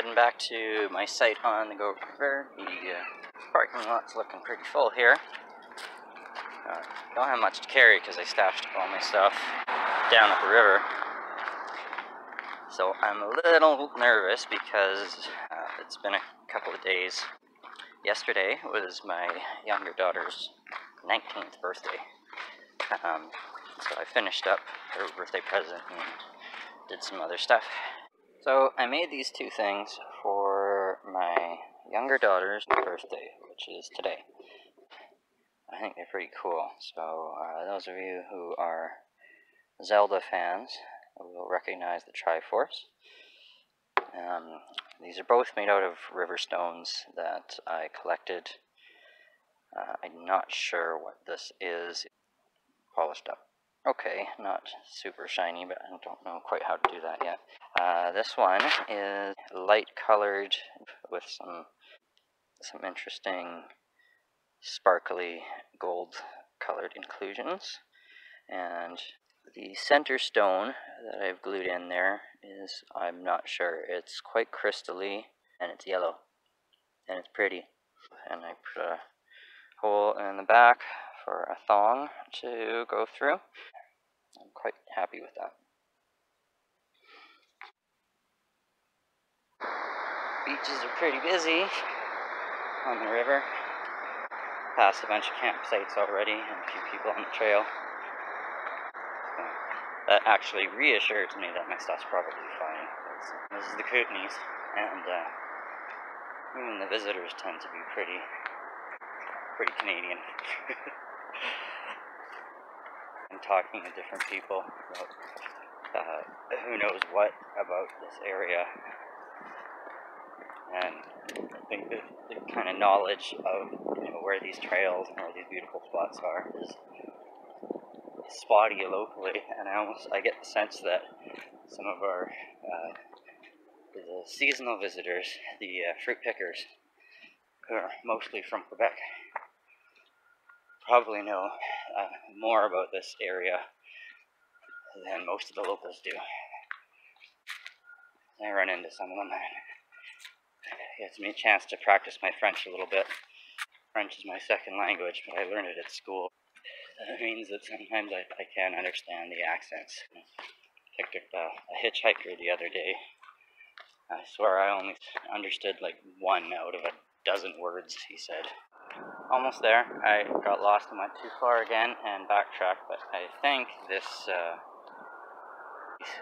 heading back to my site on the Goat River. The parking lot's looking pretty full here. Don't have much to carry because I stashed all my stuff down at the river. So I'm a little nervous because it's been a couple of days. Yesterday was my younger daughter's 19th birthday. So I finished up her birthday present and did some other stuff. So I made these two things for my younger daughter's birthday, which is today. I think they're pretty cool. So those of you who are Zelda fans will recognize the Triforce. These are both made out of river stones that I collected. I'm not sure what this is. Polished up. Okay, not super shiny, but I don't know quite how to do that yet. This one is light colored with some interesting sparkly gold colored inclusions. And the center stone that I've glued in there is, I'm not sure, it's quite crystally and it's yellow and it's pretty. And I put a hole in the back for a thong to go through. I'm quite happy with that. Beaches are pretty busy on the river. Passed a bunch of campsites already and a few people on the trail. So that actually reassures me that my stuff's probably fine. This is the Kootenays, and even the visitors tend to be pretty Canadian. I'm talking to different people about who knows what about this area, and I think the kind of knowledge of where these trails and where these beautiful spots are is spotty locally, and I get the sense that some of our the seasonal visitors, the fruit pickers, who are mostly from Quebec, probably know more about this area than most of the locals do. I run into some of them, and it gives me a chance to practice my French a little bit. French is my second language, but I learned it at school. That means that sometimes I can't understand the accents. I picked up a hitchhiker the other day. I swear I only understood like 1 out of a dozen words he said. Almost there. I got lost and went too far again and backtracked, but I think this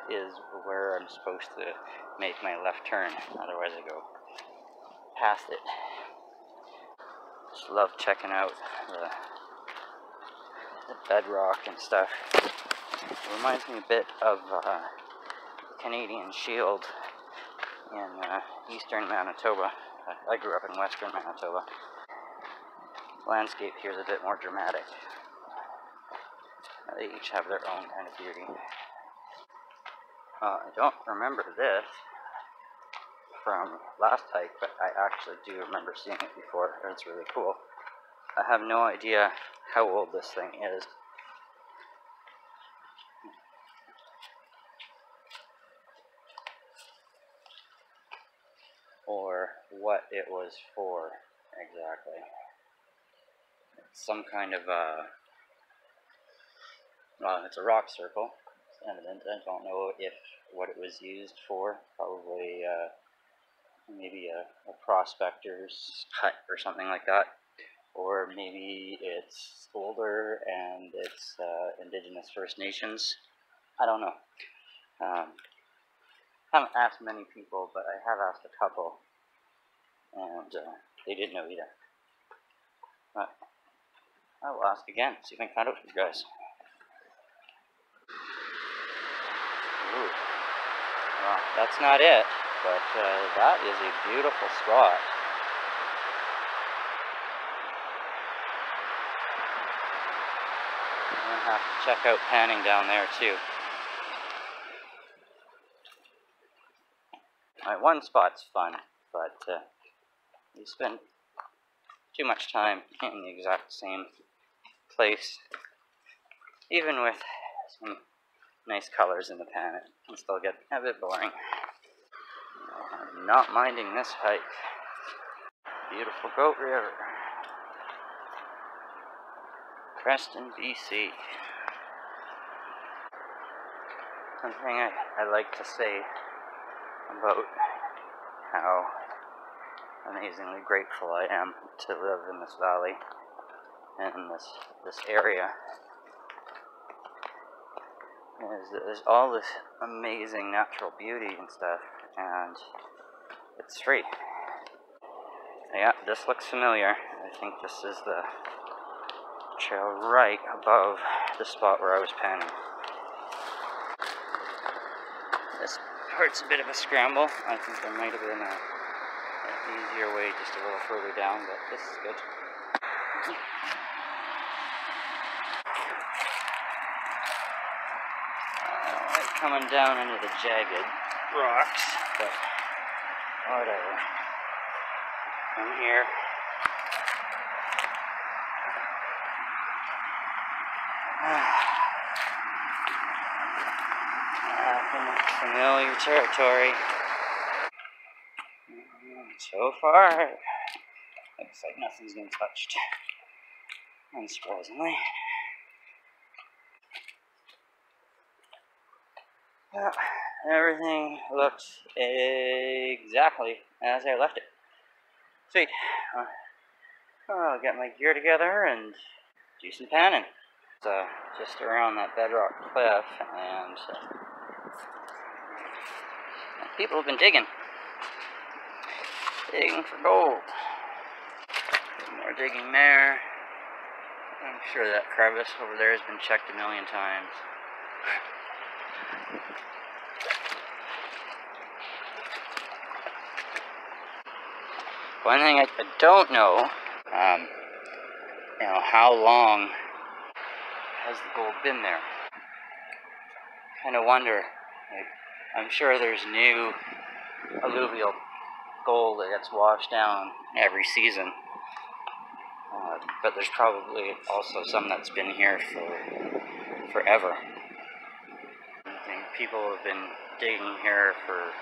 is where I'm supposed to make my left turn. Otherwise I go past it. Just love checking out the bedrock and stuff. It reminds me a bit of the Canadian Shield in eastern Manitoba. I grew up in western Manitoba. The landscape here is a bit more dramatic. They each have their own kind of beauty. I don't remember this from last hike, but I actually do remember seeing it before. It's really cool. I have no idea how old this thing is. Or what it was for exactly. It's some kind of well, it's a rock circle. It's evident. I don't know what it was used for. Probably maybe a prospector's hut or something like that. Or maybe it's older and it's Indigenous First Nations. I don't know. Haven't asked many people, but I have asked a couple, and they didn't know either. But I will ask again, see if I can find out for you guys. Ooh. Well, that's not it, but that is a beautiful spot. I'm going to have to check out panning down there too. One spot's fun, but you spend too much time in the exact same place. Even with some nice colors in the pan, it can still get a bit boring. not minding this hike. Beautiful Goat River. Preston, BC. Something I like to say about how amazingly grateful I am to live in this valley and in this area is that there's all this amazing natural beauty and stuff, and it's free. Yeah, this looks familiar. I think this is the trail right above the spot where I was panning. This part's a bit of a scramble. I think there might have been an easier way just a little further down, but this is good. I don't like coming down into the jagged rocks, but whatever. I'm here. Back in familiar territory. So far, looks like nothing's been touched, unsurprisingly. Yeah, everything looks exactly as I left it. Sweet. I'll get my gear together and do some panning. It's just around that bedrock cliff, and people have been digging for gold. More digging there. I'm sure that crevice over there has been checked a million times. One thing I don't know, how long has the gold been there? Kind of wonder. I'm sure there's new alluvial gold that gets washed down every season, but there's probably also some that's been here for forever. I think people have been digging here for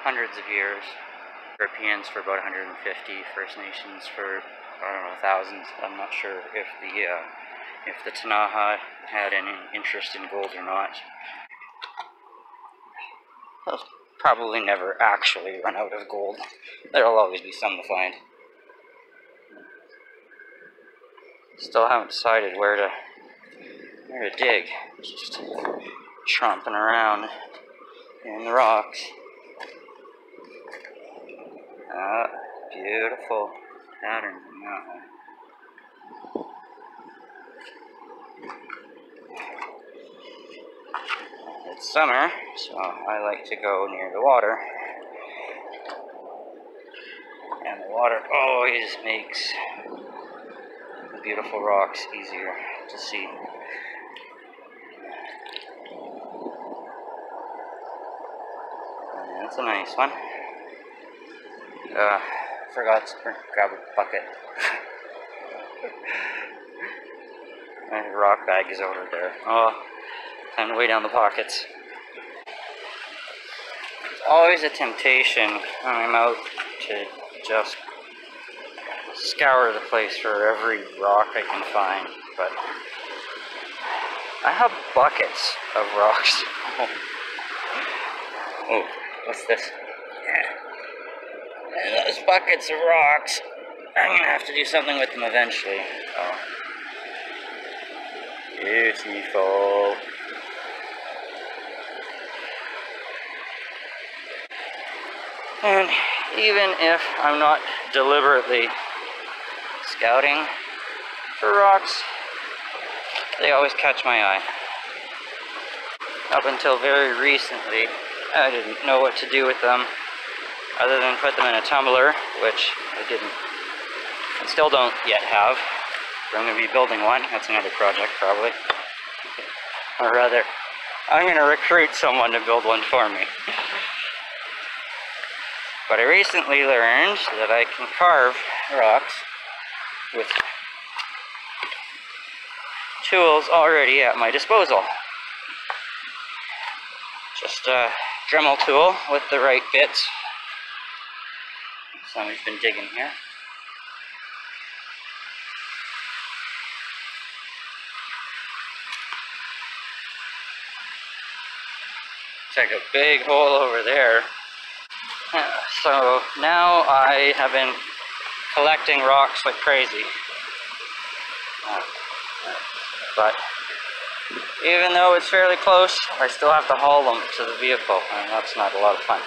hundreds of years. Europeans for about 150, First Nations for, I don't know, thousands. I'm not sure if the Ktunaxa had any interest in gold or not. They'll probably never actually run out of gold. There'll always be some to find. Still haven't decided where to dig. Just tromping around in the rocks. Beautiful pattern in that one. It's summer, so I like to go near the water. And the water always makes the beautiful rocks easier to see. And it's a nice one. Forgot to grab a bucket. My rock bag is over there. Oh, time to weigh down the pockets. It's always a temptation when I'm out to just scour the place for every rock I can find, but I have buckets of rocks. Oh, what's this? And those buckets of rocks, I'm gonna have to do something with them eventually. Oh. Beautiful. And even if I'm not deliberately scouting for rocks, they always catch my eye. Up until very recently, I didn't know what to do with them other than put them in a tumbler, which I didn't and still don't yet have. I'm going to be building one. That's another project, probably. Or rather, I'm going to recruit someone to build one for me. But I recently learned that I can carve rocks with tools already at my disposal. Just Dremel tool with the right bits. Somebody's been digging here. It's like a big hole over there. So now I have been collecting rocks like crazy. But even though it's fairly close, I still have to haul them to the vehicle, and that's not a lot of fun.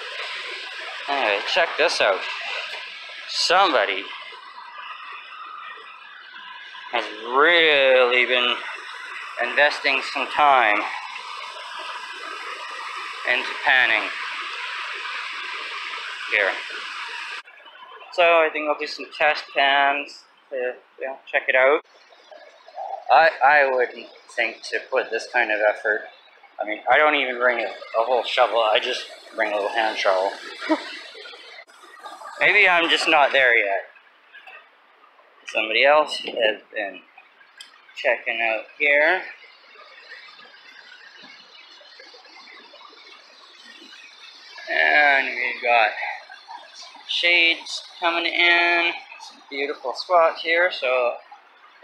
Anyway, check this out. Somebody has really been investing some time into panning here. So I think I'll do some test pans to check it out. I wouldn't think to put this kind of effort. I mean, I don't even bring a whole shovel, I just bring a little hand shovel. Maybe I'm just not there yet. Somebody else has been checking out here. And we've got shades coming in. Some beautiful spots here, so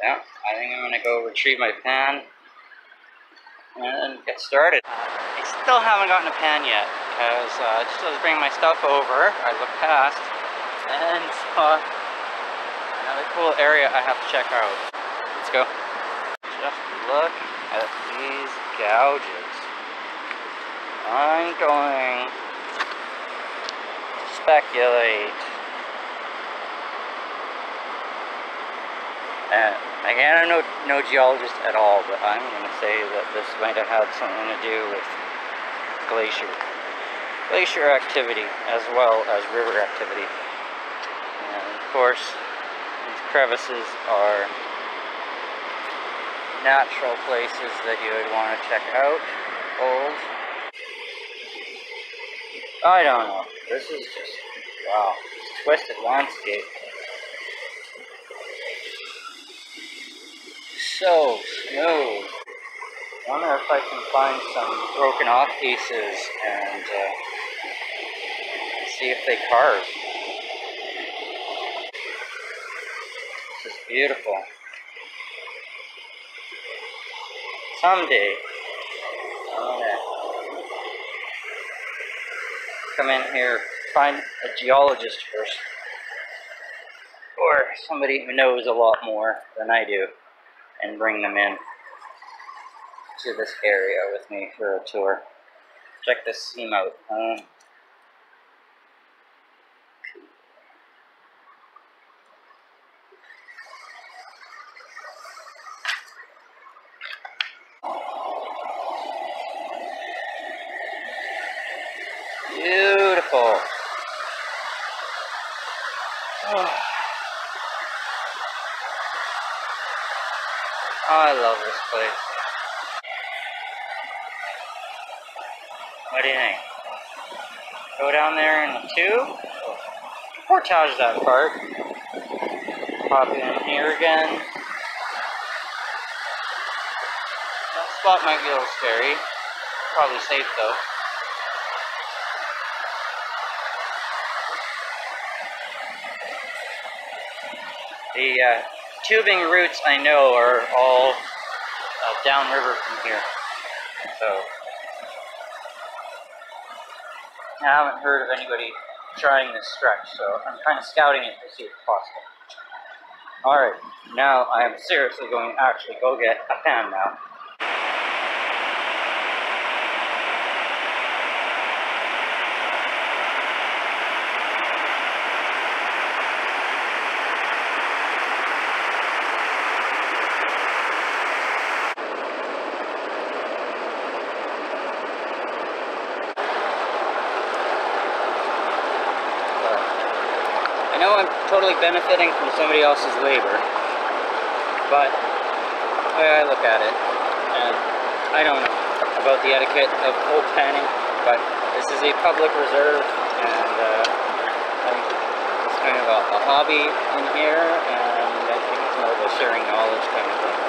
yeah, I think I'm gonna go retrieve my pan and get started. I still haven't gotten a pan yet, because just as I was bringing my stuff over, I looked past and saw another cool area I have to check out. Let's go. Just look at these gouges. I'm going to speculate. Again, I'm no geologist at all, but I'm going to say that this might have had something to do with glacier activity as well as river activity. And of course, these crevices are natural places that you would want to check out. Holes. I don't know. This is just, wow, twisted landscape. So smooth. I wonder if I can find some broken off pieces and see if they carve. This is beautiful. Someday, I'm gonna come in here, find a geologist first, or somebody who knows a lot more than I do, and bring them in to this area with me for a tour. Check this seam out. Beautiful. Oh. I love this place. What do you think? Go down there in the tube? Portage that part. Pop in here again. That spot might be a little scary. Probably safe though. The tubing routes I know are all downriver from here. So I haven't heard of anybody trying this stretch, so I'm kind of scouting it to see if it's possible. Alright, now I am seriously going to actually go get a pan now. I know I'm totally benefiting from somebody else's labor, but the way I look at it, and I don't know about the etiquette of coal panning, but this is a public reserve, and I think it's kind of a hobby in here, and I think it's more of a sharing knowledge kind of thing.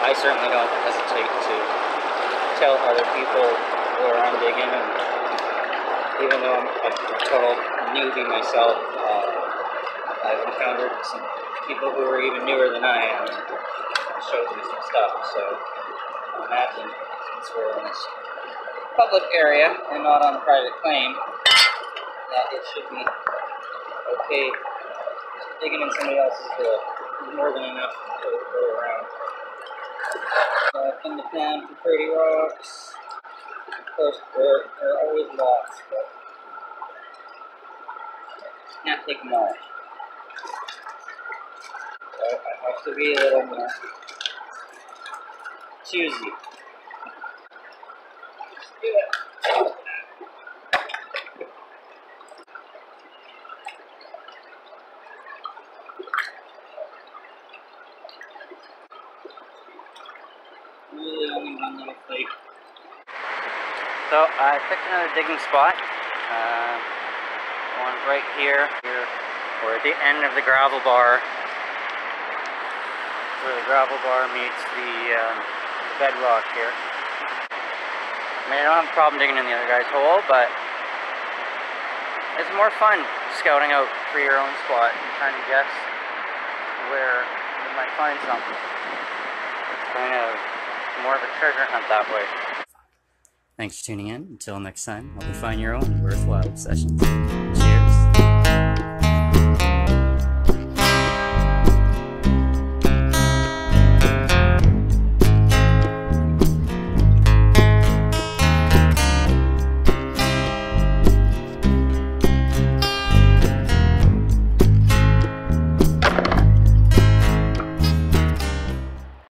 I certainly don't hesitate to tell other people where I'm digging, and even though I'm a total newbie myself, I've encountered some people who are even newer than I am and showed me some stuff. So I imagine since we're in this public area and not on a private claim, that it should be okay. Digging in somebody else's hole is more than enough to go around. Back in the pan for pretty rocks. Of course, there are always lots, but can't take them all. So I have to be a little more choosy. Really only one little flake. So I picked another digging spot. One right here, or at the end of the gravel bar, where the gravel bar meets the bedrock here. I mean, I don't have a problem digging in the other guy's hole, but it's more fun scouting out for your own spot and trying to guess where you might find something. It's kind of more of a treasure hunt that way. Thanks for tuning in. Until next time, hope you find your own worthwhile sessions.